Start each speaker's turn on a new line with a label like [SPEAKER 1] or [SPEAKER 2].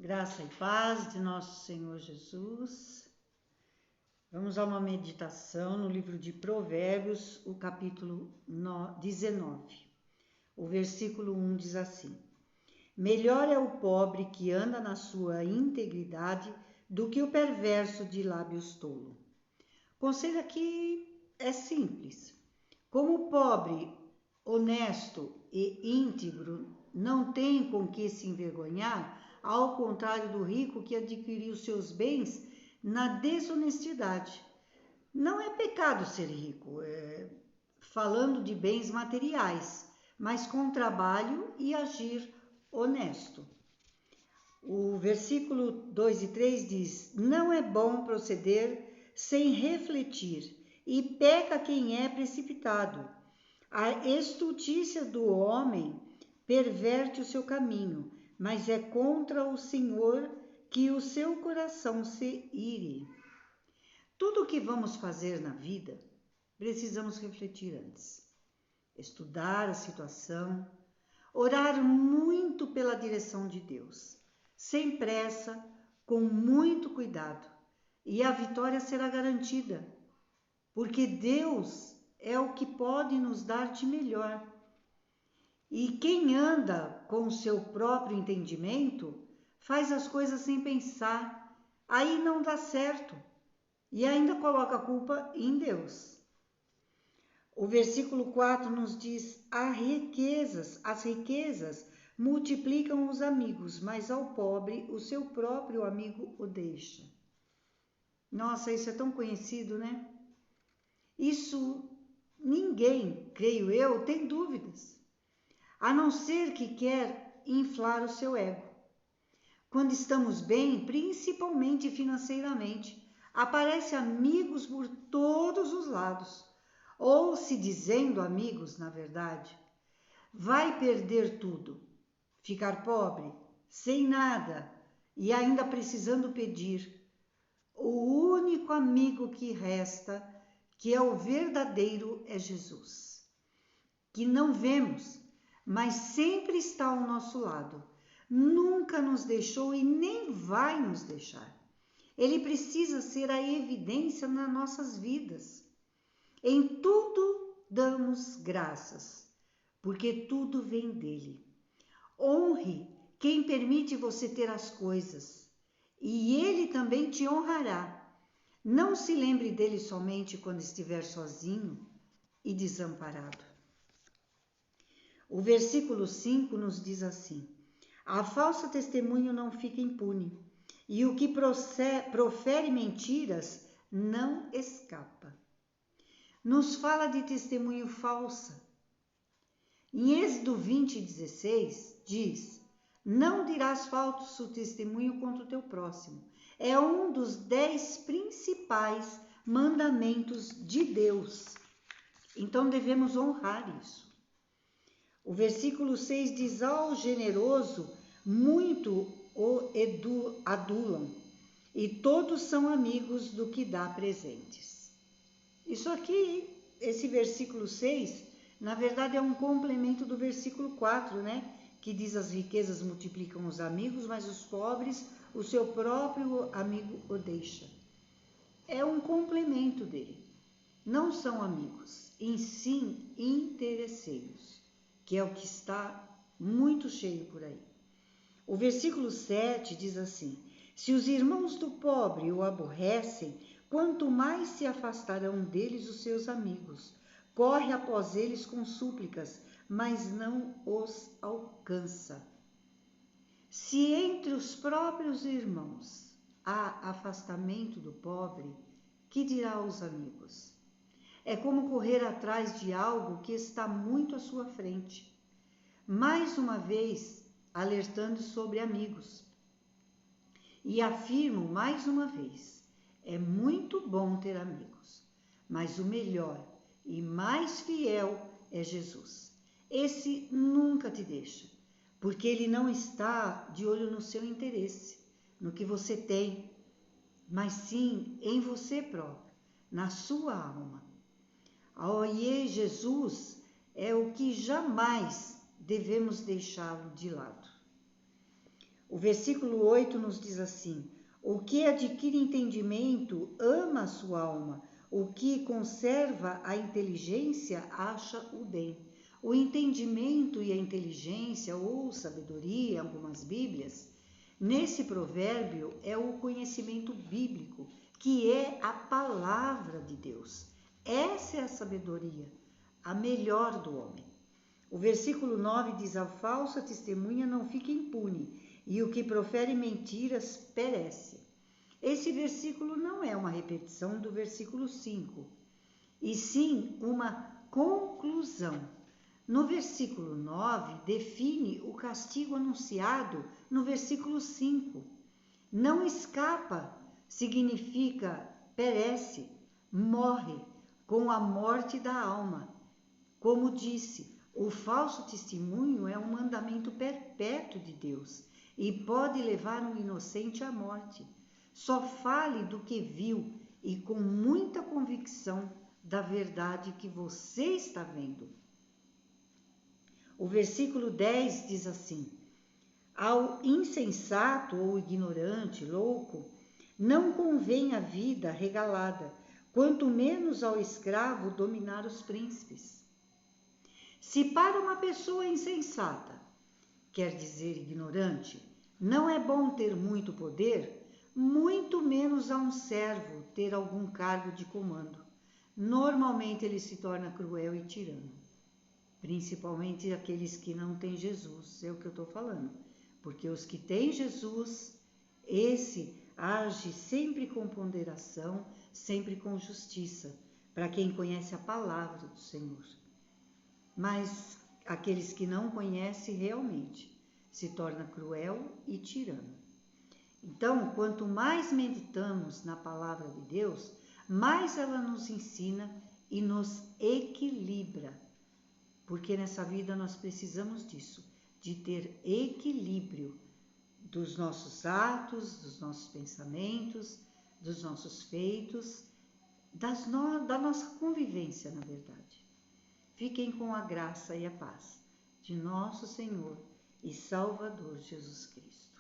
[SPEAKER 1] Graça e paz de nosso Senhor Jesus. Vamos a uma meditação no livro de Provérbios, o capítulo 19. O versículo 1 diz assim: Melhor é o pobre que anda na sua integridade do que o perverso de lábios tolo. O conselho aqui é simples. Como o pobre, honesto e íntegro não tem com que se envergonhar, ao contrário do rico que adquiriu seus bens na desonestidade. Não é pecado ser rico, falando de bens materiais, mas com trabalho e agir honesto. O versículo 2 e 3 diz: Não é bom proceder sem refletir, e peca quem é precipitado. A estultícia do homem perverte o seu caminho, mas é contra o Senhor que o seu coração se ire. Tudo o que vamos fazer na vida, precisamos refletir antes. Estudar a situação, orar muito pela direção de Deus, sem pressa, com muito cuidado, e a vitória será garantida, porque Deus é o que pode nos dar de melhor. E quem anda com o seu próprio entendimento faz as coisas sem pensar, aí não dá certo e ainda coloca a culpa em Deus. O versículo 4 nos diz: as riquezas multiplicam os amigos, mas ao pobre o seu próprio amigo o deixa. Nossa, isso é tão conhecido, né? Isso ninguém, creio eu, tem dúvidas, a não ser que quer inflar o seu ego. Quando estamos bem, principalmente financeiramente, aparecem amigos por todos os lados, ou se dizendo amigos, na verdade. Vai perder tudo, ficar pobre, sem nada e ainda precisando pedir. O único amigo que resta, que é o verdadeiro, é Jesus, que não vemos, mas sempre está ao nosso lado. Nunca nos deixou e nem vai nos deixar. Ele precisa ser a evidência nas nossas vidas. Em tudo damos graças, porque tudo vem dele. Honre quem permite você ter as coisas, e ele também te honrará. Não se lembre dele somente quando estiver sozinho e desamparado. O versículo 5 nos diz assim: A falsa testemunho não fica impune, e o que profere mentiras não escapa. Nos fala de testemunho falsa. Em Êxodo 20:16 diz: Não dirás falso testemunho contra o teu próximo. É um dos 10 principais mandamentos de Deus. Então devemos honrar isso. O versículo 6 diz: Ao generoso muito o adulam, e todos são amigos do que dá presentes. Isso aqui, esse versículo 6, na verdade é um complemento do versículo 4, né? Que diz: As riquezas multiplicam os amigos, mas os pobres o seu próprio amigo o deixa. É um complemento dele. Não são amigos, em sim interesseiros, que é o que está muito cheio por aí. O versículo 7 diz assim: Se os irmãos do pobre o aborrecem, quanto mais se afastarão deles os seus amigos. Corre após eles com súplicas, mas não os alcança. Se entre os próprios irmãos há afastamento do pobre, que dirá aos amigos? É como correr atrás de algo que está muito à sua frente. Mais uma vez, alertando sobre amigos. E afirmo mais uma vez, é muito bom ter amigos, mas o melhor e mais fiel é Jesus. Esse nunca te deixa, porque ele não está de olho no seu interesse, no que você tem, mas sim em você próprio, na sua alma. E Jesus é o que jamais devemos deixá-lo de lado. O versículo 8 nos diz assim: o que adquire entendimento ama a sua alma, o que conserva a inteligência acha o bem. O entendimento e a inteligência, ou sabedoria, em algumas Bíblias, nesse provérbio é o conhecimento bíblico, que é a palavra de Deus. Essa é a sabedoria, a melhor do homem. O versículo 9 diz: a falsa testemunha não fica impune, e o que profere mentiras perece. Esse versículo não é uma repetição do versículo 5, e sim uma conclusão. No versículo 9, define o castigo anunciado no versículo 5. Não escapa significa perece, morre com a morte da alma. Como disse, o falso testemunho é um mandamento perpétuo de Deus e pode levar um inocente à morte. Só fale do que viu e com muita convicção da verdade que você está vendo. O versículo 10 diz assim: ao insensato ou ignorante, louco, não convém a vida regalada, quanto menos ao escravo dominar os príncipes. Se para uma pessoa insensata, quer dizer ignorante, não é bom ter muito poder, muito menos a um servo ter algum cargo de comando. Normalmente ele se torna cruel e tirano, principalmente aqueles que não têm Jesus, é o que eu estou falando. Porque os que têm Jesus, esse age sempre com ponderação, sempre com justiça, para quem conhece a palavra do Senhor. Mas aqueles que não conhecem realmente se torna cruel e tirano. Então, quanto mais meditamos na palavra de Deus, mais ela nos ensina e nos equilibra. Porque nessa vida nós precisamos disso, de ter equilíbrio dos nossos atos, dos nossos pensamentos, dos nossos feitos, da nossa convivência, na verdade. Fiquem com a graça e a paz de nosso Senhor e Salvador Jesus Cristo.